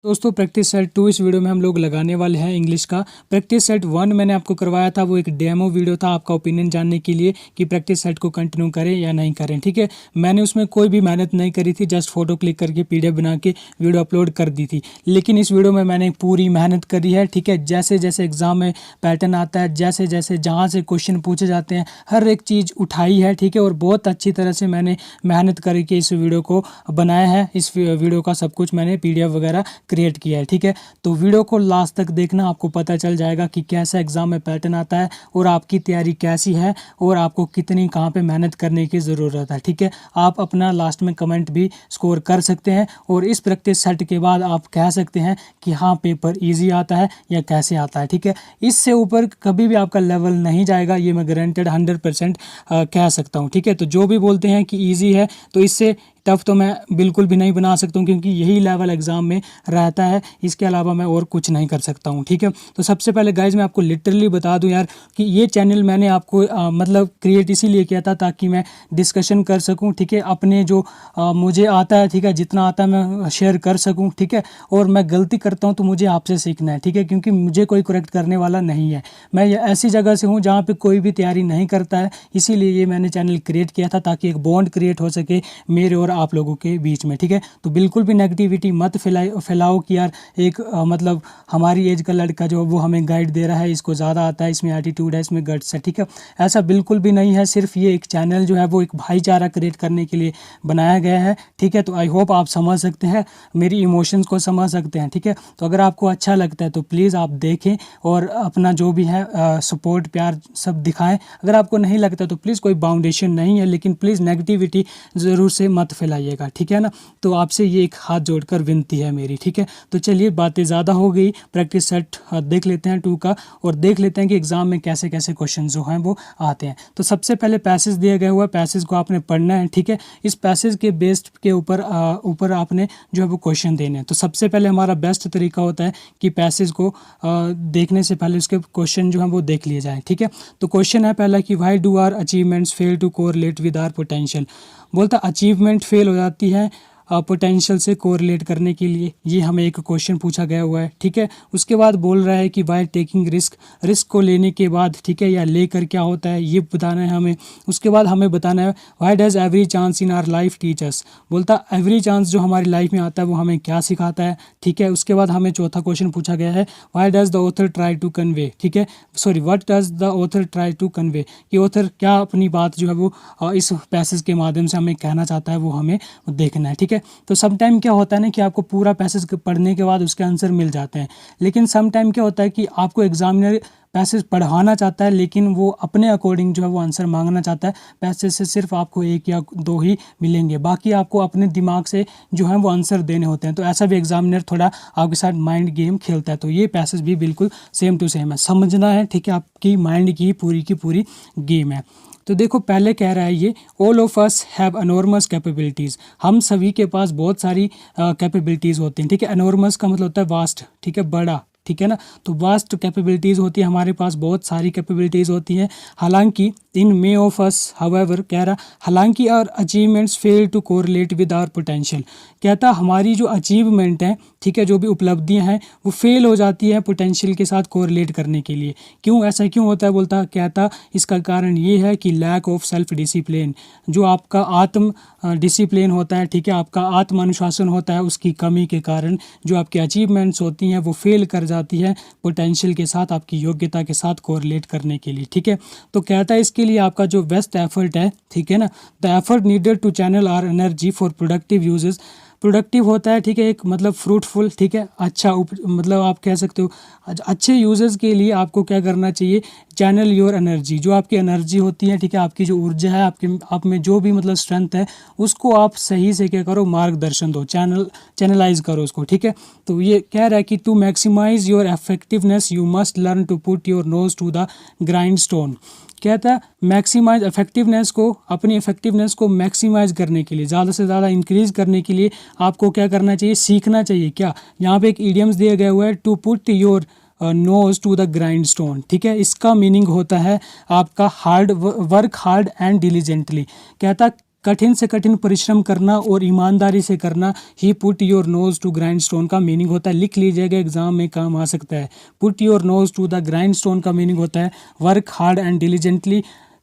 दोस्तों practice set 2 इस video में हम लोग लगाने वाले हैं इंग्लिश का। प्रैक्टिस सेट 1 मैंने आपको करवाया था, वो एक डेमो वीडियो था आपका ओपिनियन जानने के लिए कि प्रैक्टिस सेट को कंटिन्यू करें या नहीं करें। ठीक है, मैंने उसमें कोई भी मेहनत नहीं करी थी, जस्ट फोटो क्लिक करके पीडीएफ बना के वीडियो अपलोड कर दी थी। लेकिन इस वीडियो में मैंने पूरी मेहनत करी है। ठीक है, जैसे जैसे एग्जाम में पैटर्न आता है, जैसे जैसे जहाँ से क्वेश्चन पूछे जाते हैं, हर एक चीज़ उठाई है। ठीक है, और बहुत अच्छी तरह से मैंने मेहनत करके इस वीडियो को बनाया है। इस वीडियो का सब कुछ मैंने पीडीएफ वगैरह क्रिएट किया है। ठीक है, तो वीडियो को लास्ट तक देखना, आपको पता चल जाएगा कि कैसा एग्जाम में पैटर्न आता है और आपकी तैयारी कैसी है और आपको कितनी कहाँ पे मेहनत करने की ज़रूरत है। ठीक है, आप अपना लास्ट में कमेंट भी स्कोर कर सकते हैं और इस प्रैक्टिस सेट के बाद आप कह सकते हैं कि हाँ पेपर ईजी आता है या कैसे आता है। ठीक है, इससे ऊपर कभी भी आपका लेवल नहीं जाएगा, ये मैं गारंटेड 100% कह सकता हूँ। ठीक है, तो जो भी बोलते हैं कि ईजी है तो इससे टफ तो मैं बिल्कुल भी नहीं बना सकता हूँ, क्योंकि यही लेवल एग्जाम में रहता है, इसके अलावा मैं और कुछ नहीं कर सकता हूँ। ठीक है, तो सबसे पहले गाइज मैं आपको लिटरली बता दूँ यार कि ये चैनल मैंने आपको मतलब क्रिएट इसीलिए किया था ताकि मैं डिस्कशन कर सकूँ। ठीक है, अपने जो मुझे आता है, ठीक है, जितना आता है मैं शेयर कर सकूँ। ठीक है, और मैं गलती करता हूँ तो मुझे आपसे सीखना है। ठीक है, क्योंकि मुझे कोई करेक्ट करने वाला नहीं है, मैं ऐसी जगह से हूँ जहाँ पे कोई भी तैयारी नहीं करता है, इसीलिए ये मैंने चैनल क्रिएट किया था ताकि एक बॉन्ड क्रिएट हो सके मेरे और आप लोगों के बीच में। ठीक है, तो बिल्कुल भी नेगेटिविटी मत फैलाओ कि यार एक मतलब हमारी एज का लड़का जो वो हमें गाइड दे रहा है, इसको ज़्यादा आता है, इसमें एटीट्यूड है, इसमें गट्स है। ठीक है, ऐसा बिल्कुल भी नहीं है, सिर्फ ये एक चैनल जो है वो एक भाईचारा क्रिएट करने के लिए बनाया गया है। ठीक है, तो आई होप आप समझ सकते हैं, मेरी इमोशंस को समझ सकते हैं। ठीक है, तो अगर आपको अच्छा लगता है तो प्लीज़ आप देखें और अपना जो भी है सपोर्ट प्यार सब दिखाएं। अगर आपको नहीं लगता तो प्लीज़ कोई बाउंडेशन नहीं है, लेकिन प्लीज़ नेगेटिविटी ज़रूर से मत फैलाइएगा। ठीक है ना, तो आपसे ये एक हाथ जोड़कर विनती है मेरी। ठीक है, तो चलिए बातें ज़्यादा हो गई, प्रैक्टिस सेट देख लेते हैं 2 का और देख लेते हैं कि एग्जाम में कैसे कैसे क्वेश्चन जो हैं वो आते हैं। तो सबसे पहले पैसेज दिया गया हुआ है, पैसेज को आपने पढ़ना है। ठीक है, इस पैसेज के बेस्ड के ऊपर आपने जो है वो क्वेश्चन देने हैं। तो सबसे पहले हमारा बेस्ट तरीका होता है कि पैसेज को देखने से पहले उसके क्वेश्चन जो हैं वो देख लिए जाएँ। ठीक है, तो क्वेश्चन है पहला कि why do our achievements fail to correlate with our potential. बोलता अचीवमेंट फेल हो जाती है पोटेंशियल से कोरिलेट करने के लिए, ये हमें एक क्वेश्चन पूछा गया हुआ है। ठीक है, उसके बाद बोल रहा है कि वाई टेकिंग रिस्क को लेने के बाद, ठीक है, या लेकर क्या होता है ये बताना है हमें। उसके बाद हमें बताना है why does every chance in our life teach us. बोलता एवरी चांस जो हमारी लाइफ में आता है वो हमें क्या सिखाता है। ठीक है, उसके बाद हमें चौथा क्वेश्चन पूछा गया है why does the author try to convey. ठीक है, sorry, what does the author try to convey, कि ऑथर क्या अपनी बात जो है वो इस पैसेज के माध्यम से हमें कहना चाहता है वो हमें देखना है। ठीक है, तो सम टाइम क्या होता है ना कि आपको पूरा पैसेज पढ़ने के बाद उसके आंसर मिल जाते हैं, लेकिन सम टाइम क्या होता है कि आपको एग्जामिनर पैसेज पढ़ाना चाहता है लेकिन वो अपने अकॉर्डिंग जो है वो आंसर मांगना चाहता है। पैसेज से सिर्फ आपको 1 या 2 ही मिलेंगे, बाकी आपको अपने दिमाग से जो है वो आंसर देने होते हैं। तो ऐसा भी एग्जामिनर थोड़ा आपके साथ माइंड गेम खेलता है। तो ये पैसेज भी बिल्कुल सेम टू सेम है, समझना है। ठीक है, आपकी माइंड की पूरी गेम है। तो देखो पहले कह रहा है ये all of us have enormous capabilities, हम सभी के पास बहुत सारी कैपेबिलिटीज़ होती हैं। ठीक है, एनॉर्मस का मतलब होता है वास्ट, ठीक है, बड़ा। ठीक है ना, तो वास्ट कैपेबिलिटीज़ होती है, हमारे पास बहुत सारी कैपेबिलिटीज़ होती हैं। हालांकि इन मे ऑफ अस हाउएवर, कह रहा हालांकि our achievements fail to correlate with our potential. कहता हमारी जो अचीवमेंट है, ठीक है, जो भी उपलब्धियां हैं वो फेल हो जाती है पोटेंशियल के साथ कोरिलेट करने के लिए। क्यों, ऐसा क्यों होता है? बोलता कहता इसका कारण ये है कि लैक ऑफ सेल्फ डिसिप्लिन, जो आपका आत्म डिसिप्लिन होता है, ठीक है, आपका आत्म अनुशासन होता है, उसकी कमी के कारण जो आपकी अचीवमेंट्स होती हैं वो फेल कर जाती है पोटेंशियल के साथ, आपकी योग्यता के साथ कोरिलेट करने के लिए। ठीक है, तो कहता है इसके लिए आपका जो बेस्ट एफर्ट है, ठीक है ना, the effort needed to channel our energy for productive uses. Productive होता है, ठीक है, एक मतलब फ्रूटफुल, ठीक है, अच्छा मतलब आप कह सकते हो अच्छे यूजेस के लिए आपको क्या करना चाहिए, चैनल योर एनर्जी, जो आपकी एनर्जी होती है, ठीक है, आपकी जो ऊर्जा है, आप में जो भी मतलब स्ट्रेंथ है, उसको आप सही से क्या करो, मार्गदर्शन दो, चैनलाइज करो उसको। ठीक है, तो ये कह रहा है कि to maximise your effectiveness you must learn to put your nose to the grindstone. कहता है मैक्सिमाइज इफेक्टिवनेस को, अपनी इफेक्टिवनेस को मैक्सिमाइज करने के लिए, ज़्यादा से ज़्यादा इंक्रीज करने के लिए आपको क्या करना चाहिए, सीखना चाहिए। क्या, यहाँ पे एक इडियम्स दिया गया हुआ है, to put your nose to the grindstone. ठीक है, इसका मीनिंग होता है आपका hard work hard and diligently. कहता कठिन से कठिन परिश्रम करना और ईमानदारी से करना ही put your nose to grind stone का मीनिंग होता है। लिख लीजिएगा, एग्जाम में काम आ सकता है। Put your nose to the grind stone का मीनिंग होता है वर्क हार्ड एंड डिलीजेंटली,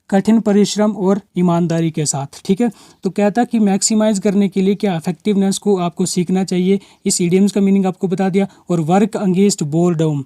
कठिन परिश्रम और ईमानदारी के साथ। ठीक है, तो कहता है कि मैक्सिमाइज करने के लिए क्या इफेक्टिवनेस को आपको सीखना चाहिए। इस इडियम्स का मीनिंग आपको बता दिया। और वर्क अगेंस्ट बोरडम,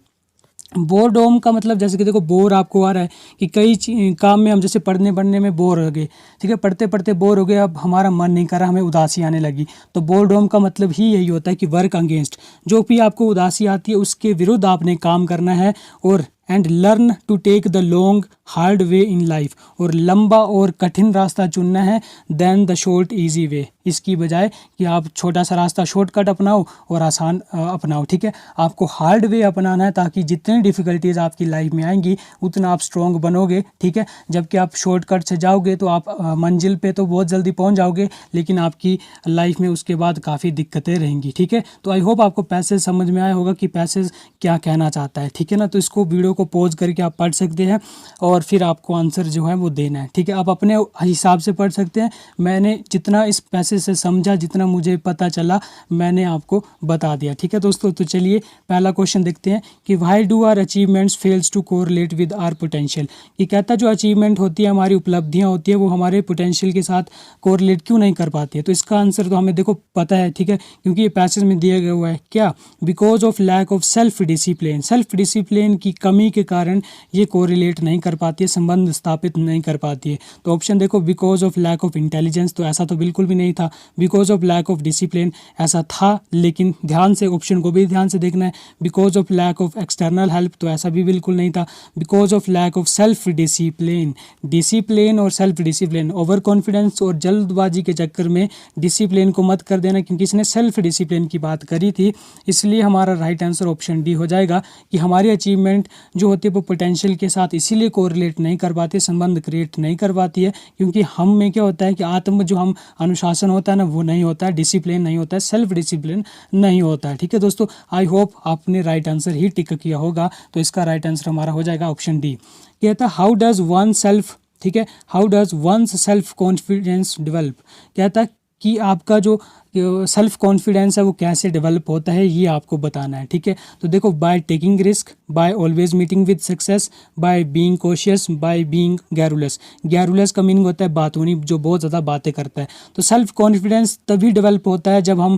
बोरडोम का मतलब जैसे कि देखो बोर आपको आ रहा है कि कई काम में हम जैसे पढ़ने में बोर हो गए। ठीक है, पढ़ते पढ़ते बोर हो गए, अब हमारा मन नहीं कर रहा, हमें उदासी आने लगी। तो बोरडोम का मतलब ही यही होता है कि वर्क अगेंस्ट, जो भी आपको उदासी आती है उसके विरुद्ध आपने काम करना है। और and learn to take the long hard way in life, और लंबा और कठिन रास्ता चुनना है than the short easy way, इसकी बजाय कि आप छोटा सा रास्ता शॉर्टकट अपनाओ और आसान अपनाओ। ठीक है, आपको हार्ड वे अपनाना है ताकि जितनी डिफ़िकल्टीज आपकी लाइफ में आएंगी उतना आप स्ट्रॉन्ग बनोगे। ठीक है, जबकि आप शॉर्टकट से जाओगे तो आप मंजिल पे तो बहुत जल्दी पहुंच जाओगे, लेकिन आपकी लाइफ में उसके बाद काफ़ी दिक्कतें रहेंगी। ठीक है, तो आई होप आपको पैसेज समझ में आया होगा कि पैसेज क्या कहना चाहता है। ठीक है ना, तो इसको वीडियो को पॉज करके आप पढ़ सकते हैं और फिर आपको आंसर जो है वो देना है। ठीक है, आप अपने हिसाब से पढ़ सकते हैं। मैंने जितना इस पैसेज से समझा, जितना मुझे पता चला, मैंने आपको बता दिया। ठीक है दोस्तों, तो चलिए पहला क्वेश्चन देखते हैं कि why do our achievements fails to correlate with our potential. कि कहता जो अचीवमेंट होती है, हमारी उपलब्धियां होती है, वो हमारे पोटेंशियल के साथ कोरिलेट क्यों नहीं कर पाती है। तो इसका आंसर तो हमें देखो पता है। ठीक है, क्योंकि ये पैसेज में दिया गया हुआ है क्या, because of lack of self discipline. Self discipline की कमी के कारण ये कोरिलेट नहीं कर पाती है, संबंध स्थापित नहीं कर पाती है। तो ऑप्शन देखो, because of lack of intelligence, तो ऐसा तो बिल्कुल भी नहीं था। Because of lack of discipline ऐसा था, लेकिन ध्यान से ऑप्शन को भी ध्यान से देखना है। Because of lack of external help, तो ऐसा भी बिल्कुल नहीं था। Because of lack of self discipline, discipline और सेल्फ डिसिप्लिन, ओवर कॉन्फिडेंस और जल्दबाजी के चक्कर में डिसिप्लिन को मत कर देना, क्योंकि इसने सेल्फ डिसिप्लिन की बात करी थी। इसलिए हमारा राइट आंसर ऑप्शन डी हो जाएगा कि हमारी अचीवमेंट जो होती है वो पोटेंशियल के साथ इसीलिए कोरिलेट नहीं कर पाती, संबंध क्रिएट नहीं कर पाती है, क्योंकि हम में क्या होता है कि आत्म जो हम अनुशासन होता है ना, वो नहीं होता है, डिसिप्लिन नहीं होता है, सेल्फ डिसिप्लिन नहीं होता है। ठीक है दोस्तों, आई होप आपने राइट आंसर ही टिक किया होगा। तो इसका राइट आंसर हमारा हो जाएगा ऑप्शन डी। कहता है हाउ डज वन सेल्फ, ठीक है, how does one's self confidence develop. कहता है कि आपका जो सेल्फ कॉन्फिडेंस है वो कैसे डेवलप होता है, ये आपको बताना है। ठीक है, तो देखो, by taking risk, by always meeting with success, by being cautious, by being garrulous. Garrulous का मीनिंग होता है बातूनी, जो बहुत ज़्यादा बातें करता है। तो सेल्फ कॉन्फिडेंस तभी डेवलप होता है जब हम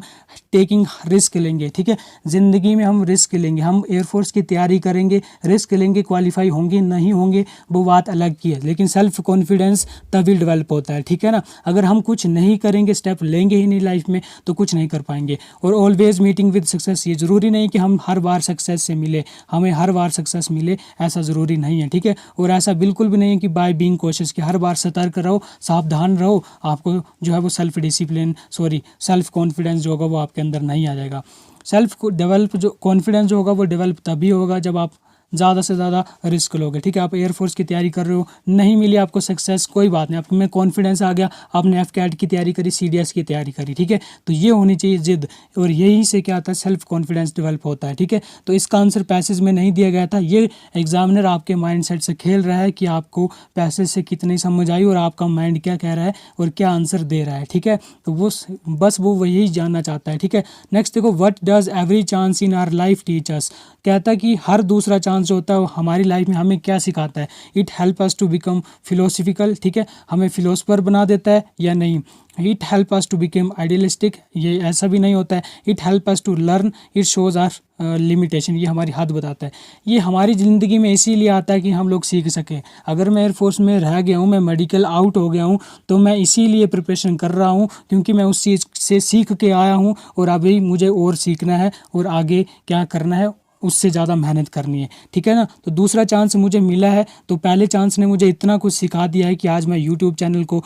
टेकिंग रिस्क लेंगे। ठीक है, ज़िंदगी में हम रिस्क लेंगे, हम एयरफोर्स की तैयारी करेंगे, रिस्क लेंगे, क्वालिफाई होंगे नहीं होंगे वो बात अलग की है, लेकिन सेल्फ कॉन्फिडेंस तभी डेवलप होता है। ठीक है ना, अगर हम कुछ नहीं करेंगे, स्टेप लेंगे ही नहीं लाइफ में, तो कुछ नहीं कर पाएंगे। और ऑलवेज मीटिंग विद सक्सेस, ये ज़रूरी नहीं कि हम हर बार सक्सेस से मिले, हमें हर बार सक्सेस मिले, ऐसा ज़रूरी नहीं है। ठीक है, और ऐसा बिल्कुल भी नहीं है कि बाय बीइंग कोशिश कि हर बार सतर्क रहो, सावधान रहो, आपको जो है वो सेल्फ डिसिप्लिन सेल्फ कॉन्फिडेंस जो होगा वो आपके अंदर नहीं आ जाएगा। सेल्फ डेवलप जो कॉन्फिडेंस जो होगा वो डेवलप तभी होगा जब आप ज़्यादा से ज़्यादा रिस्क लोगे। ठीक है, आप एयरफोर्स की तैयारी कर रहे हो, नहीं मिली आपको सक्सेस, कोई बात नहीं, आप में कॉन्फिडेंस आ गया, आपने एफ-कैट की तैयारी करी, CDS की तैयारी करी। ठीक है, तो ये होनी चाहिए जिद, और यही से क्या आता है, सेल्फ कॉन्फिडेंस डेवलप होता है। ठीक है, तो इसका आंसर पैसेज में नहीं दिया गया था। ये एग्जामिनर आपके माइंडसेट से खेल रहा है कि आपको पैसेज से कितनी समझ आई और आपका माइंड क्या कह रहा है और क्या आंसर दे रहा है। ठीक है, तो वो बस वो वही जानना चाहता है। ठीक है, नेक्स्ट देखो, what does every chance in our life teach us. कहता है कि हर दूसरा चांस जो होता है वो हमारी लाइफ में हमें क्या सिखाता है। It help us to become philosophical, ठीक है, हमें फिलोसफर बना देता है या नहीं। It help us to become idealistic, ये ऐसा भी नहीं होता है। It help us to learn, it shows our limitation, ये हमारी हद बताता है। ये हमारी ज़िंदगी में इसीलिए आता है कि हम लोग सीख सकें। अगर मैं एयरफोर्स में रह गया हूँ, मैं मेडिकल आउट हो गया हूँ, तो मैं इसीलिए प्रिपरेशन कर रहा हूँ क्योंकि मैं उस चीज़ से सीख के आया हूँ और अभी मुझे और सीखना है और आगे क्या करना है, उससे ज़्यादा मेहनत करनी है। ठीक है ना, तो दूसरा चांस मुझे मिला है, तो पहले चांस ने मुझे इतना कुछ सिखा दिया है कि आज मैं यूट्यूब चैनल को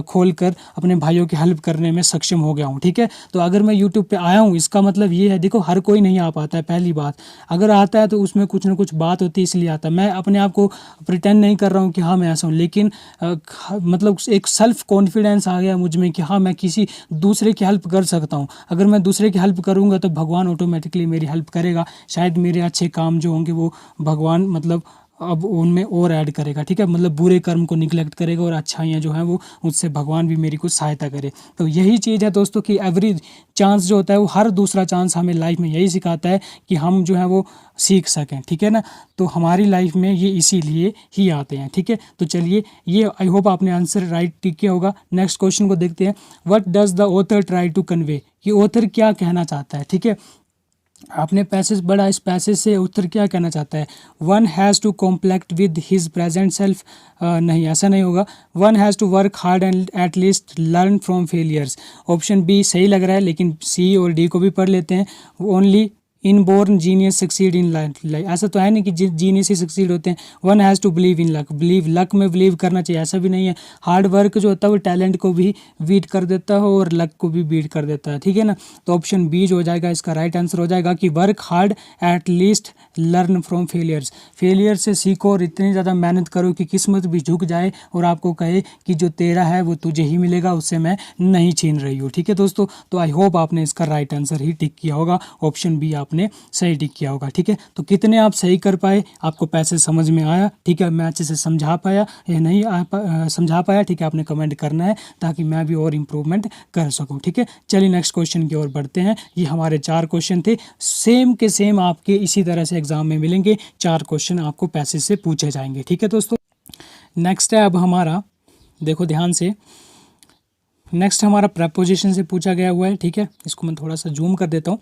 खोलकर अपने भाइयों की हेल्प करने में सक्षम हो गया हूँ। ठीक है, तो अगर मैं यूट्यूब पे आया हूँ, इसका मतलब ये है, देखो हर कोई नहीं आ पाता है। पहली बात, अगर आता है तो उसमें कुछ ना कुछ बात होती है, इसलिए आता है। मैं अपने आप को प्रिटेंड नहीं कर रहा हूँ कि हाँ मैं ऐसा हूँ, लेकिन मतलब एक सेल्फ कॉन्फिडेंस आ गया मुझ में कि हाँ मैं किसी दूसरे की हेल्प कर सकता हूँ। अगर मैं दूसरे की हेल्प करूँगा तो भगवान ऑटोमेटिकली मेरी हेल्प करेगा। शायद मेरे अच्छे काम जो होंगे वो भगवान मतलब अब उनमें और ऐड करेगा, ठीक है, मतलब बुरे कर्म को निगलेक्ट करेगा और अच्छाइयाँ जो हैं वो उससे भगवान भी मेरी कुछ सहायता करे। तो यही चीज़ है दोस्तों कि एवरी चांस जो होता है वो हर दूसरा चांस हमें लाइफ में यही सिखाता है कि हम जो है वो सीख सकें, ठीक है ना। तो हमारी लाइफ में ये इसीलिए ही आते हैं, ठीक है। तो चलिए, ये आई होप आपने आंसर राइट टिक किया होगा। नेक्स्ट क्वेश्चन को देखते हैं। What does the author try to convey, कि ऑथर क्या कहना चाहता है, ठीक है। आपने पैसेज बड़ा, इस पैसेज से उत्तर क्या कहना चाहता है। One has to compete with his present self, नहीं ऐसा नहीं होगा। One has to work hard and at least learn from failures. Option B सही लग रहा है, लेकिन सी और डी को भी पढ़ लेते हैं। Only inborn genius succeed in life, ऐसा तो है नहीं कि जीनियस ही सक्सीड होते हैं। One has to believe in luck, believe luck में बिलीव करना चाहिए, ऐसा भी नहीं है। हार्ड वर्क जो होता है वो टैलेंट को भी बीट कर देता है और लक को भी बीट कर देता है, ठीक है ना। तो ऑप्शन बी जो हो जाएगा इसका राइट आंसर हो जाएगा कि work hard at least learn from failures. Failure से सीखो और इतनी ज़्यादा मेहनत करो कि किस्मत भी झुक जाए और आपको कहे कि जो तेरा है वो तुझे ही मिलेगा, उससे मैं नहीं छीन रही हूँ, ठीक है दोस्तों। तो आई होप आपने इसका राइट आंसर ही टिक किया होगा, ऑप्शन बी आपने सही टिक किया होगा, ठीक है। तो कितने आप सही कर पाए, आपको पैसे समझ में आया, ठीक है, मैं अच्छे से समझा पाया या नहीं समझा पाया, ठीक है, आपने कमेंट करना है ताकि मैं भी और इम्प्रूवमेंट कर सकूं, ठीक है। चलिए नेक्स्ट क्वेश्चन की ओर बढ़ते हैं। ये हमारे 4 क्वेश्चन थे, सेम के सेम आपके इसी तरह से एग्जाम में मिलेंगे। 4 क्वेश्चन आपको पैसे से पूछे जाएंगे, ठीक है दोस्तों। नेक्स्ट है अब हमारा, देखो ध्यान से, नेक्स्ट हमारा प्रपोजिशन से पूछा गया हुआ है, ठीक है। इसको मैं थोड़ा सा जूम कर देता हूँ।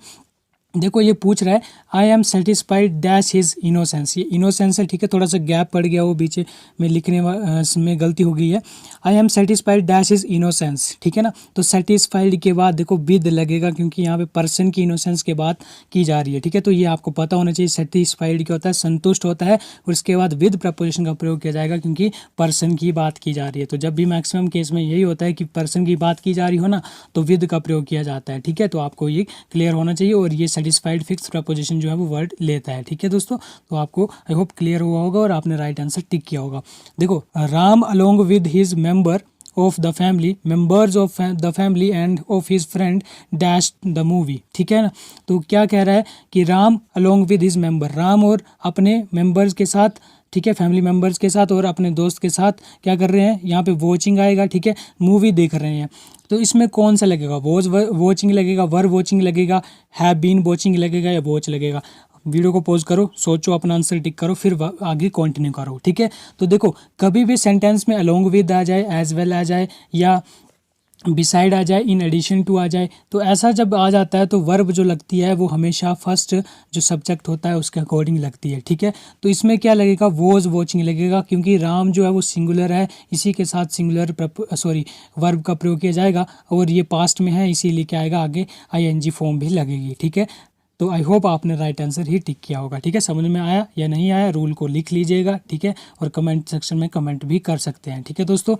देखो ये पूछ रहा है I am satisfied dash his innocence. ये इनोसेंस है, ठीक है, थोड़ा सा गैप पड़ गया, वो बीच में लिखने में गलती हो गई है। I am satisfied dash his innocence, ठीक है ना। तो सेटिस्फाइड के बाद देखो विद लगेगा, क्योंकि यहाँ पे पर्सन की इनोसेंस के बात की जा रही है, ठीक है। तो ये आपको पता होना चाहिए, सेटिस्फाइड क्या होता है, संतुष्ट होता है, और उसके बाद विद प्रपोजिशन का प्रयोग किया जाएगा क्योंकि पर्सन की बात की जा रही है। तो जब भी मैक्सिमम केस में यही होता है कि पर्सन की बात की जा रही हो ना, तो विद का प्रयोग किया जाता है, ठीक है। तो आपको ये क्लियर होना चाहिए, और ये सेटिस्फाइड फिक्स प्रपोजिशन जो है वो वर्ड लेता है, ठीक है दोस्तों। तो आपको आई होप क्लियर हुआ होगा और आपने राइट आंसर टिक किया होगा। देखो, Ram along with his member of the family, members of the family end of his friend dash the movie, ठीक है ना। तो क्या कह रहा है कि Ram along with his member, Ram और अपने मेंबर्स के साथ, ठीक है, फैमिली मेंबर्स के साथ और अपने दोस्त के साथ क्या कर रहे हैं, यहाँ पे वॉचिंग आएगा, ठीक है, मूवी देख रहे हैं। तो इसमें कौन सा लगेगा, वॉचिंग लगेगा, वर वॉचिंग लगेगा, हैव बीन वॉचिंग लगेगा, या वॉच लगेगा। वीडियो को पॉज करो, सोचो, अपना आंसर टिक करो, फिर आगे कंटिन्यू करो, ठीक है। तो देखो, कभी भी सेंटेंस में अलोंग विद आ जाए, एज वेल आ जाए, या बिसाइड आ जाए, इन एडिशन टू आ जाए, तो ऐसा जब आ जाता है तो वर्ब जो लगती है वो हमेशा फर्स्ट जो सब्जेक्ट होता है उसके अकॉर्डिंग लगती है, ठीक है। तो इसमें क्या लगेगा, वॉज वॉचिंग लगेगा, क्योंकि राम जो है वो सिंगुलर है, इसी के साथ सिंगुलर वर्ब का प्रयोग किया जाएगा, और ये पास्ट में है, इसीलिए क्या आएगा आगे आईएनजी फॉर्म भी लगेगी, ठीक है। तो आई होप आपने राइट आंसर ही टिक किया होगा, ठीक है। समझ में आया या नहीं आया, रूल को लिख लीजिएगा, ठीक है, और कमेंट सेक्शन में कमेंट भी कर सकते हैं, ठीक है दोस्तों।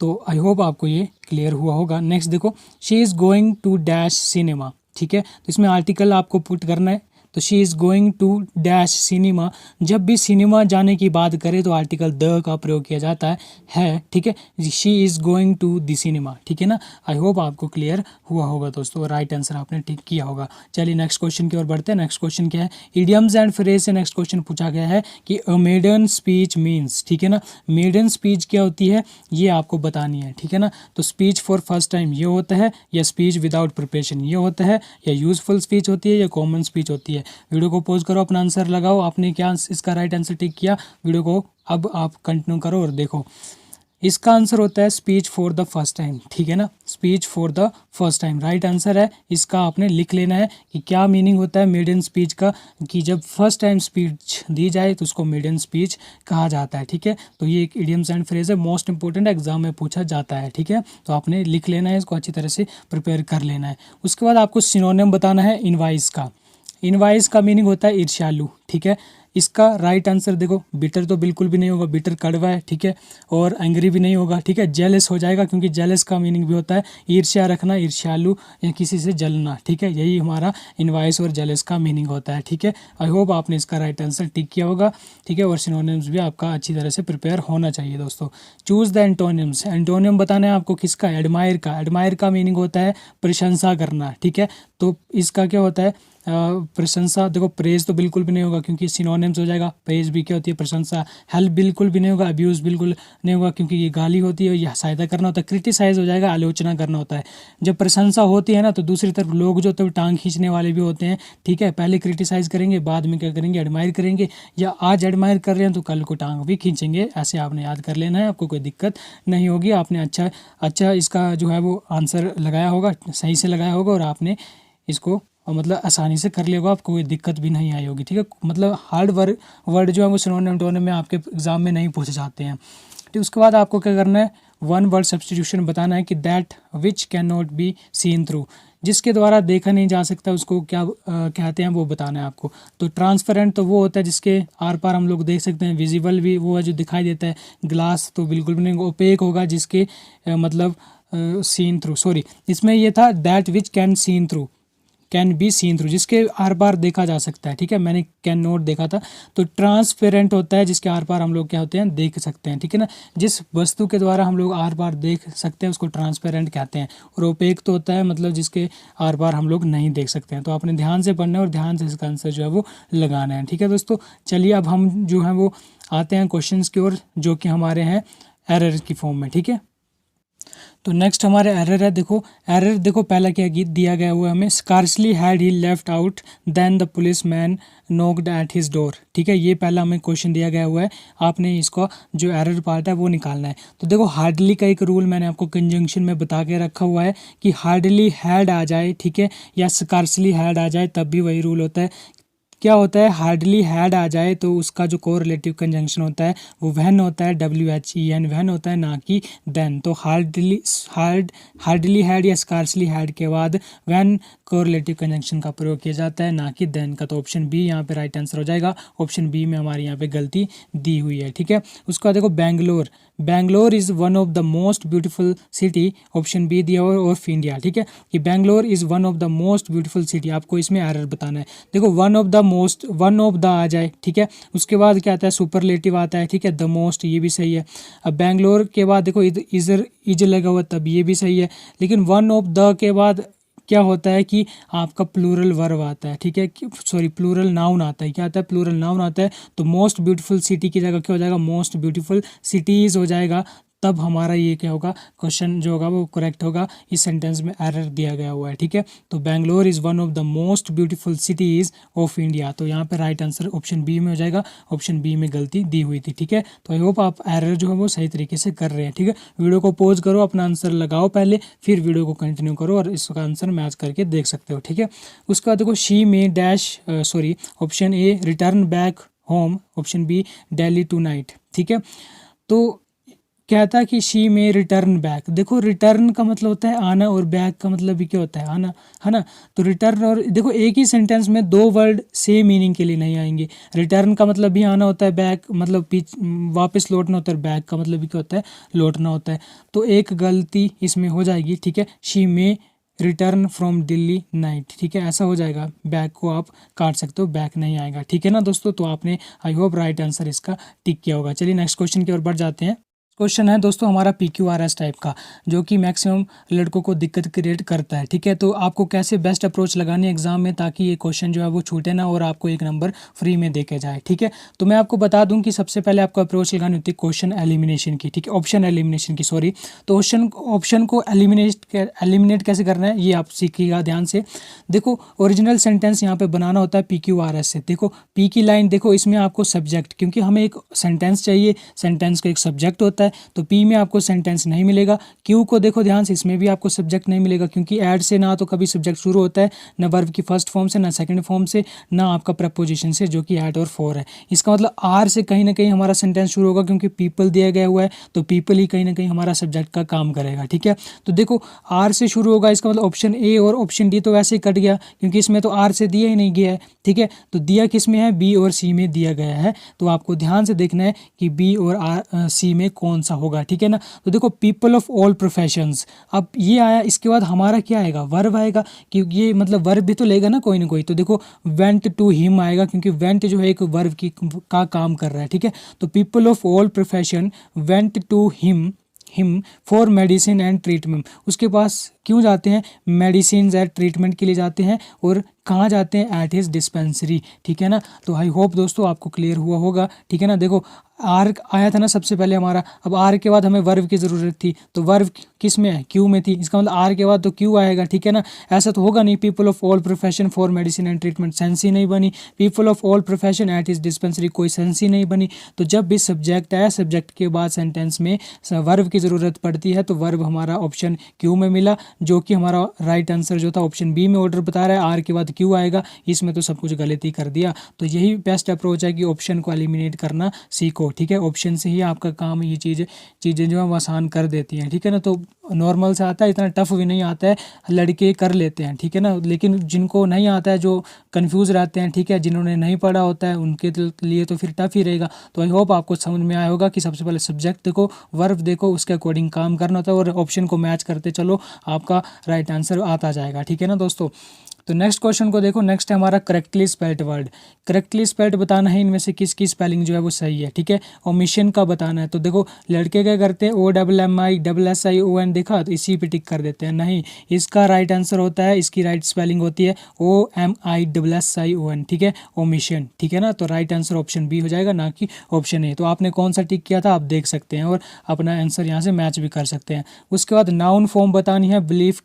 तो आई होप आपको ये क्लियर हुआ होगा। नेक्स्ट देखो, she is going to dash cinema, ठीक है। तो इसमें आर्टिकल आपको पुट करना है, तो she is going to dash cinema. जब भी सिनेमा जाने की बात करें तो आर्टिकल द का प्रयोग किया जाता है, ठीक है। She is going to the cinema, ठीक है ना। आई होप आपको क्लियर हुआ होगा दोस्तों, राइट आंसर आपने टिक किया होगा। चलिए नेक्स्ट क्वेश्चन की ओर बढ़ते हैं। नेक्स्ट क्वेश्चन क्या है, इडियम्स एंड फ्रेज से नेक्स्ट क्वेश्चन पूछा गया है कि अ मेडन स्पीच मीन्स, ठीक है ना। मेडन स्पीच क्या होती है ये आपको बतानी है, ठीक है ना। तो स्पीच फॉर फर्स्ट टाइम ये होता है, या स्पीच विदाउट प्रिपरेशन ये होता है, या यूजफुल स्पीच होती है, या कॉमन स्पीच होती है। वीडियो को पॉज करो, अपना आंसर लगाओ, आपने क्या इसका राइट आंसर टिक किया, वीडियो को अब आप कंटिन्यू करो और देखो। इसका आंसर होता है speech for the first time, ठीक है ना, speech for the first time right answer है। इसका आपने लिख लेना है कि क्या मीनिंग होता है मेडन स्पीच का, कि जब फर्स्ट टाइम स्पीच दी जाए तो उसको मेडन स्पीच कहा जाता है, ठीक है। तो ये एक इडियम्स एंड फ्रेज है, मोस्ट इंपॉर्टेंट एग्जाम में पूछा जाता है, ठीक है। तो आपने लिख लेना है, इसको अच्छी तरह से प्रिपेयर कर लेना है। उसके बाद आपको सिनोनिम बताना है इनवाइस का। इनवाइस का मीनिंग होता है ईर्ष्यालु, ठीक है। इसका राइट आंसर देखो, बिटर तो बिल्कुल भी नहीं होगा, बिटर कड़वा है, ठीक है, और एंग्री भी नहीं होगा, ठीक है। जेलस हो जाएगा, क्योंकि जेलस का मीनिंग भी होता है ईर्ष्या रखना, ईर्ष्यालु या किसी से जलना, ठीक है। यही हमारा इनवाइस और जेलस का मीनिंग होता है, ठीक है। आई होप आपने इसका राइट आंसर टिक किया होगा, ठीक है। और सिनोनिम्स भी आपका अच्छी तरह से प्रिपेयर होना चाहिए दोस्तों। चूज द एंटोनिम्स, एंटोनियम बताना है आपको किसका, एडमायर का। एडमायर का मीनिंग होता है प्रशंसा करना, ठीक है। तो इसका क्या होता है, प्रशंसा, देखो प्रेज तो बिल्कुल भी नहीं होगा क्योंकि सिनोनिम्स हो जाएगा। प्रेज भी क्या होती है, प्रशंसा। हेल्प बिल्कुल भी नहीं होगा, अब्यूज़ बिल्कुल नहीं होगा क्योंकि ये गाली होती है, यह सहायता करना होता है। क्रिटिसाइज हो जाएगा, आलोचना करना होता है। जब प्रशंसा होती है ना तो दूसरी तरफ लोग जो तो टांग खींचने वाले भी होते हैं, ठीक है। पहले क्रिटिसाइज करेंगे, बाद में क्या करेंगे, एडमायर करेंगे, या आज एडमायर कर रहे हैं तो कल को टांग भी खींचेंगे। ऐसे आपने याद कर लेना है, आपको कोई दिक्कत नहीं होगी। आपने अच्छा इसका जो है वो आंसर लगाया होगा, सही से लगाया होगा, और आपने इसको मतलब आसानी से कर लिया होगा, आपको कोई दिक्कत भी नहीं आई होगी, ठीक है। मतलब हार्ड वर्ड जो है वो सिनोनिम एंटोनिम में आपके एग्जाम में नहीं पूछे जाते हैं। ठीक, उसके बाद आपको क्या करना है, वन वर्ड सब्स्टिट्यूशन बताना है कि that which can not be seen through, जिसके द्वारा देखा नहीं जा सकता उसको क्या कहते हैं वो बताना है आपको। तो ट्रांसपेरेंट तो वो होता है जिसके आर पार हम लोग देख सकते हैं। विजिबल भी वो है जो दिखाई देता है। ग्लास तो बिल्कुल भी नहीं। ओपेक होगा जिसके मतलब सीन थ्रू, सॉरी इसमें ये था that which can seen through, can be seen through, जिसके आर पार देखा जा सकता है, ठीक है। मैंने कैन नोट देखा था। तो ट्रांसपेरेंट होता है जिसके आर पार हम लोग क्या होते हैं, देख सकते हैं, ठीक है ना। जिस वस्तु के द्वारा हम लोग आर पार देख सकते हैं उसको ट्रांसपेरेंट कहते हैं। और ओपेक तो होता है मतलब जिसके आर पार हम लोग नहीं देख सकते हैं। तो आपने ध्यान से पढ़ना है और ध्यान से इसका आंसर जो है वो लगाना है, ठीक है दोस्तों। चलिए अब हम जो है वो आते हैं क्वेश्चन की ओर, जो कि हमारे हैं एरर की फॉर्म में, ठीक है। तो नेक्स्ट हमारे एरर है, देखो एरर देखो पहला क्या दिया गया हुआ है हमें, scarcely had he left out than the policeman knocked at his door, ठीक है। ये पहला हमें क्वेश्चन दिया गया हुआ है, आपने इसको जो एरर पार्ट है वो निकालना है। तो देखो हार्डली का एक रूल मैंने आपको कंजंक्शन में बता के रखा हुआ है कि हार्डली हैड आ जाए, ठीक है, या स्कार्सली हैड आ जाए तब भी वही रूल होता है। क्या होता है, हार्डली हैड आ जाए तो उसका जो कोरिलेटिव कंजंक्शन होता है वो व्हेन होता है, WHEN व्हेन होता है, ना कि देन। तो हार्डली हैड या स्कार्सली हैड के बाद व्हेन कोरिलेटिव कंजंक्शन का प्रयोग किया जाता है, ना कि देन का। तो ऑप्शन बी यहाँ पे राइट आंसर हो जाएगा। ऑप्शन बी में हमारी यहाँ पे गलती दी हुई है, ठीक है। उसका देखो Bangalore, Bangalore is one of the most beautiful city, option B दिया हुआ ऑफ इंडिया, ठीक है। कि Bangalore is one of the most beautiful city, आपको इसमें एरर बताना है। देखो वन ऑफ द आ जाए, ठीक है। उसके बाद क्या आता है, सुपरलेटिव आता है, ठीक है। द मोस्ट ये भी सही है। अब बैंगलोर के बाद देखो इज लगा हुआ तब ये भी सही है। लेकिन वन ऑफ द के बाद क्या होता है कि आपका प्लूरल वर्ब आता है, ठीक है, सॉरी प्लूरल नाउन आता है। क्या आता है, प्लूरल नाउन आता है। तो मोस्ट ब्यूटीफुल सिटी की जगह क्या हो जाएगा, मोस्ट ब्यूटीफुल सिटीज़ हो जाएगा। तब हमारा ये क्या होगा, क्वेश्चन जो होगा वो करेक्ट होगा। इस सेंटेंस में एरर दिया गया हुआ है, ठीक है। तो Bangalore is one of the most beautiful cities of India, तो यहाँ पे राइट आंसर ऑप्शन बी में हो जाएगा। ऑप्शन बी में गलती दी हुई थी, ठीक है। तो आई होप आप एरर जो है वो सही तरीके से कर रहे हैं, ठीक है। वीडियो को पॉज करो, अपना आंसर लगाओ पहले, फिर वीडियो को कंटिन्यू करो और इसका आंसर मैच करके देख सकते हो, ठीक है। उसके बाद देखो शी में dash sorry option A return back home, option B Delhi tonight, ठीक है। तो कहता है कि शी में रिटर्न बैक, देखो रिटर्न का मतलब होता है आना और बैक का मतलब भी क्या होता है, आना, है ना। तो रिटर्न और देखो एक ही सेंटेंस में दो वर्ड सेम मीनिंग के लिए नहीं आएंगे। रिटर्न का मतलब भी आना होता है, बैक मतलब वापस लौटना होता है, बैक का मतलब भी क्या होता है, लौटना होता है। तो एक गलती इसमें हो जाएगी, ठीक है। शी में रिटर्न फ्रॉम दिल्ली नाइट, ठीक है, ऐसा हो जाएगा। बैक को आप काट सकते हो, बैक नहीं आएगा, ठीक है ना दोस्तों। तो आपने आई होप राइट आंसर इसका टिक किया होगा। चलिए नेक्स्ट क्वेश्चन की ओर बढ़ जाते हैं। क्वेश्चन है दोस्तों हमारा PQRS टाइप का, जो कि मैक्सिमम लड़कों को दिक्कत क्रिएट करता है, ठीक है। तो आपको कैसे बेस्ट अप्रोच लगानी है एग्जाम में ताकि ये क्वेश्चन जो है वो छूटे ना और आपको एक नंबर फ्री में देके जाए, ठीक है। तो मैं आपको बता दूं कि सबसे पहले आपको अप्रोच लगानी होती है क्वेश्चन एलिमिनेशन की, ठीक है, ऑप्शन एलिमिनेशन की, सॉरी। तो ऑप्शन को एलिमिनेट कैसे करना है ये आप सीखिएगा ध्यान से। देखो ओरिजिनल सेंटेंस यहाँ पे बनाना होता है PQRS से। देखो P की लाइन देखो, इसमें आपको सब्जेक्ट, क्योंकि हमें एक सेंटेंस चाहिए, सेंटेंस का एक सब्जेक्ट होता है। तो P में आपको सेंटेंस नहीं मिलेगा। Q को देखो ध्यान से, इसमें भी आपको सब्जेक्ट नहीं मिलेगा, क्योंकि ऐड से ना तो कभी सब्जेक्ट शुरू होता है, ना वर्ब की फर्स्ट फॉर्म से, ना सेकंड फॉर्म से, ना आपका प्रपोजिशन से, जो कि एट और फॉर है। इसका मतलब R से कहीं ना कहीं हमारा सेंटेंस शुरू होगा, क्योंकि पीपल दिया गया हुआ है। तो पीपल ही कहीं ना कहीं हमारा सब्जेक्ट का काम करेगा, ठीक है। तो देखो R से शुरू होगा, इसका मतलब ऑप्शन ए और ऑप्शन डी तो वैसे ही कट गया, क्योंकि इसमें तो R से दिया ही नहीं गया है, ठीक है। तो दिया किस में है, B और C में दिया गया है। तो आपको ध्यान से देखना है कि B और C में कौन सा होगा, ठीक है ना। तो देखो पीपल ऑफ ऑल प्रोफेशंस, अब ये आया, इसके बाद हमारा क्या आएगा, वर्ब आएगा, क्योंकि ये मतलब वर्ब भी तो लेगा ना कोई ना कोई। तो देखो वेंट टू हिम आएगा, क्योंकि वेंट जो है एक वर्ब का काम कर रहा है, ठीक है। तो people of all profession went to him for medicine and treatment, उसके पास क्यों जाते हैं? मेडिसिन एट ट्रीटमेंट के लिए जाते हैं। और कहाँ जाते हैं? एट हिज डिस्पेंसरी, ठीक है ना। तो आई होप दोस्तों आपको क्लियर हुआ होगा, ठीक है ना। देखो आर आया था ना सबसे पहले हमारा, अब आर के बाद हमें वर्ब की ज़रूरत थी, तो वर्ब किस में है? क्यू में थी, इसका मतलब आर के बाद तो क्यू आएगा, ठीक है ना। ऐसा तो होगा नहीं people of all profession for medicine and treatment, sense ही नहीं बनी। People of all profession at his dispensary, कोई सेंस ही नहीं बनी। तो जब भी सब्जेक्ट आया, सब्जेक्ट के बाद सेंटेंस में वर्ब की ज़रूरत पड़ती है, तो वर्ब हमारा ऑप्शन क्यू में मिला, जो कि हमारा राइट आंसर जो था ऑप्शन बी में ऑर्डर बता रहा है, आर के बाद क्यू आएगा। इसमें तो सब कुछ गलती कर दिया। तो यही बेस्ट अप्रोच है कि ऑप्शन को एलिमिनेट करना सीखो, ठीक है। ऑप्शन से ही आपका काम ये चीज़ें जो है वो आसान कर देती हैं, ठीक है ना। तो नॉर्मल से आता है, इतना टफ भी नहीं आता है, लड़के कर लेते हैं, ठीक है ना। लेकिन जिनको नहीं आता है, जो कंफ्यूज रहते हैं, ठीक है, जिन्होंने नहीं पढ़ा होता है, उनके लिए तो फिर टफ ही रहेगा। तो आई होप आपको समझ में आया होगा कि सबसे पहले सब्जेक्ट देखो, वर्ब देखो, उसके अकॉर्डिंग काम करना होता है और ऑप्शन को मैच करते चलो, आपका राइट आंसर आता जाएगा, ठीक है ना दोस्तों। तो नेक्स्ट क्वेश्चन को देखो, नेक्स्ट है हमारा correctly spelled word. Correctly spelled बताना है इनमें से किसकी स्पेलिंग जो है वो सही है, ठीक है। ओमिशन का बताना है। तो देखो लड़के क्या करते हैं, OMMI SSION देखा, तो इसी पे टिक कर देते हैं। नहीं, इसका राइट आंसर होता है, इसकी राइट स्पेलिंग होती है OMISSION, ठीक है, ओमिशन, ठीक है ना। तो राइट आंसर ऑप्शन बी हो जाएगा, ना कि ऑप्शन ए। तो आपने कौन सा टिक किया था आप देख सकते हैं और अपना आंसर यहाँ से मैच भी कर सकते हैं। उसके बाद नाउन फॉर्म बतानी है बिलीव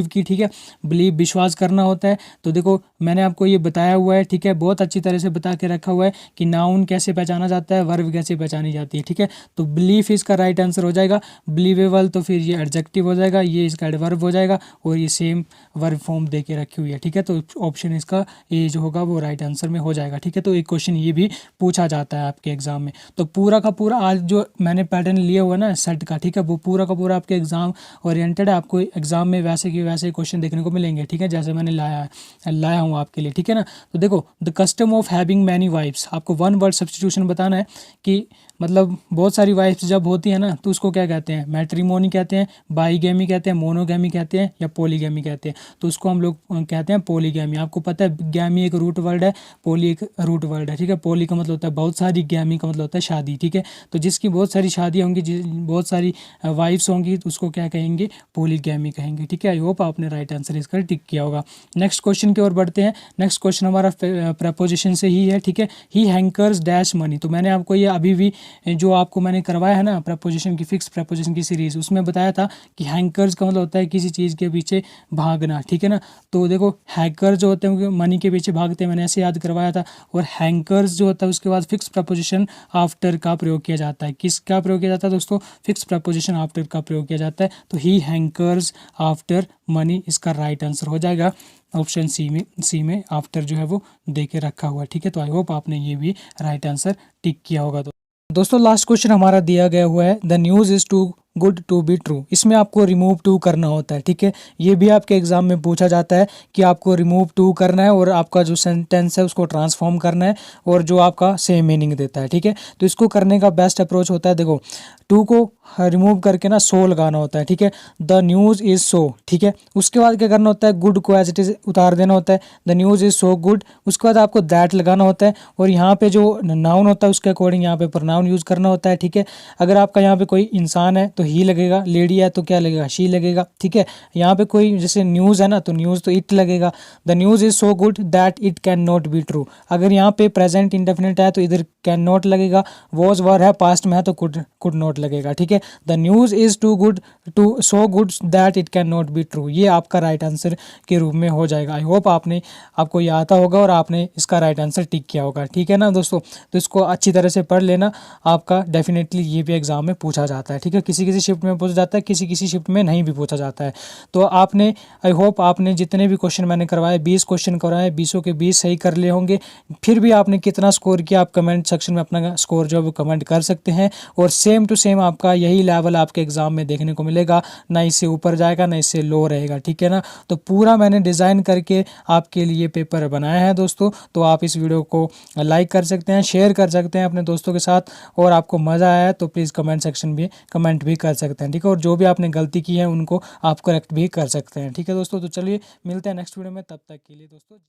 की, ठीक है। बिलीव विश्वास करना होता है। तो देखो मैंने आपको ये बताया हुआ है, ठीक है, बहुत अच्छी तरह से बता के रखा हुआ है कि नाउन कैसे पहचाना जाता है, वर्ब कैसे पहचानी जाती है, ठीक है। तो बिलीफ इसका राइट आंसर हो जाएगा। बिलीवेबल तो फिर ये एडजेक्टिव हो जाएगा, ये इसका एडवर्ब हो जाएगा और ये सेम वर्ब फॉर्म दे के रखी हुई है, ठीक है। तो ऑप्शन इसका ए जो होगा वो राइट आंसर में हो जाएगा, ठीक है। तो एक क्वेश्चन ये भी पूछा जाता है आपके एग्जाम में। तो पूरा का पूरा आज जो मैंने पैटर्न लिया हुआ है ना सेट का, ठीक है, वो पूरा का पूरा आपके एग्जाम ओरिएंटेड है। आपको एग्जाम में वैसे के वैसे क्वेश्चन देखने को मिलेंगे, ठीक है, जैसे मैंने लाया हूँ आपके लिए, ठीक है ना। तो देखो the custom of having many wifes, आपको वन वर्ड सब्स्टिट्यूशन बताना है कि मतलब बहुत सारी वाइफ्स जब होती है ना तो उसको क्या कहते हैं? मैट्रिमोनी कहते हैं, बाईगैमी कहते हैं, मोनोगैमी कहते हैं या पॉलीगैमी कहते हैं। तो उसको हम लोग कहते हैं पॉलीगैमी। आपको पता है गैमी एक रूट वर्ड है, पॉली एक रूट वर्ड है, ठीक है। पॉली का मतलब होता है बहुत सारी, गैमी का मतलब होता है शादी, ठीक है। तो जिसकी बहुत सारी शादियाँ होंगी, बहुत सारी वाइफ्स होंगी, तो उसको क्या कहेंगे? पॉलीगैमी कहेंगे, ठीक है। आई होप आपने राइट आंसर इसका टिक किया होगा। नेक्स्ट क्वेश्चन की ओर बढ़ते हैं। नेक्स्ट क्वेश्चन हमारा प्रपोजिशन से ही है, ठीक है। ही हैंकर्स डैश मनी। तो मैंने आपको ये अभी भी जो आपको मैंने करवाया है ना प्रपोजिशन की, फिक्स प्रपोजिशन की सीरीज, उसमें बताया था कि हैंकर्स का मतलब होता है किसी चीज़ के पीछे भागना, ठीक है ना। तो देखो हैकर जो होते हैं मनी के पीछे भागते हैं, मैंने ऐसे याद करवाया था। और हैंकर्स जो होता है उसके बाद फिक्स प्रपोजिशन आफ्टर का प्रयोग किया जाता है। किसका प्रयोग किया जाता है दोस्तों? फिक्स प्रपोजिशन आफ्टर का प्रयोग किया जाता है। तो ही हैंकर्स आफ्टर मनी इसका राइट आंसर हो जाएगा ऑप्शन सी में आफ्टर जो है वो दे के रखा हुआ है, ठीक है। तो आई होप आपने ये भी राइट आंसर टिक किया होगा। तो दोस्तों लास्ट क्वेश्चन हमारा दिया गया हुआ है the news is too good to be true. इसमें आपको रिमूव टू करना होता है, ठीक है। ये भी आपके एग्जाम में पूछा जाता है कि आपको रिमूव टू करना है और आपका जो सेंटेंस है उसको ट्रांसफॉर्म करना है और जो आपका सेम मीनिंग देता है, ठीक है। तो इसको करने का बेस्ट अप्रोच होता है, देखो टू को रिमूव करके ना सो लगाना होता है, ठीक है। द न्यूज़ इज़ सो, ठीक है। उसके बाद क्या करना होता है? गुड को एज इट इज़ उतार देना होता है, the news is so good. उसके बाद आपको दैट लगाना होता है और यहाँ पे जो नाउन होता है उसके अकॉर्डिंग यहाँ पे प्रोनाउन यूज़ करना होता है, ठीक है। अगर आपका यहाँ पे कोई इंसान है तो ही लगेगा, लेडी है तो क्या लगेगा? शी लगेगा, ठीक है। यहाँ पे कोई जैसे न्यूज़ है ना तो न्यूज़ तो इट लगेगा। The news is so good that it can not be true. अगर यहाँ पे प्रेजेंट इंडेफिनिट है तो इधर कैन नॉट लगेगा, वॉज वर है पास्ट में है तो कुड नॉट लगेगा, ठीक है। The news is too good to so good that it can not be true, ये आपका राइट आंसर के रूप में हो जाएगा। आई होप आपको ये आता होगा और आपने इसका राइट आंसर टिक किया होगा, ठीक है ना दोस्तों। तो इसको अच्छी तरह से पढ़ लेना, आपका डेफिनेटली ये भी एग्जाम में पूछा जाता है, ठीक है। किसी किसी शिफ्ट में पूछा जाता है, किसी किसी शिफ्ट में नहीं भी पूछा जाता है। तो आपने आई होप आपने जितने भी क्वेश्चन मैंने करवाए 20 क्वेश्चन करवाए, 20 के 20 सही कर लिए होंगे। फिर भी आपने कितना स्कोर किया आप कमेंट सेक्शन में अपना स्कोर जो है वो कमेंट कर सकते हैं और सेम टू सेम आपका यही लेवल आपके एग्जाम में देखने को मिलेगा, ना इससे ऊपर जाएगा ना इससे लो रहेगा, ठीक है ना। तो पूरा मैंने डिज़ाइन करके आपके लिए पेपर बनाया है दोस्तों। तो आप इस वीडियो को लाइक कर सकते हैं, शेयर कर सकते हैं अपने दोस्तों के साथ और आपको मज़ा आया तो प्लीज़ कमेंट सेक्शन में कमेंट भी कर सकते हैं, ठीक है। और जो भी आपने गलती की है उनको आप करेक्ट भी कर सकते हैं, ठीक है दोस्तों। तो चलिए मिलते हैं नेक्स्ट वीडियो में, तब तक के लिए दोस्तों।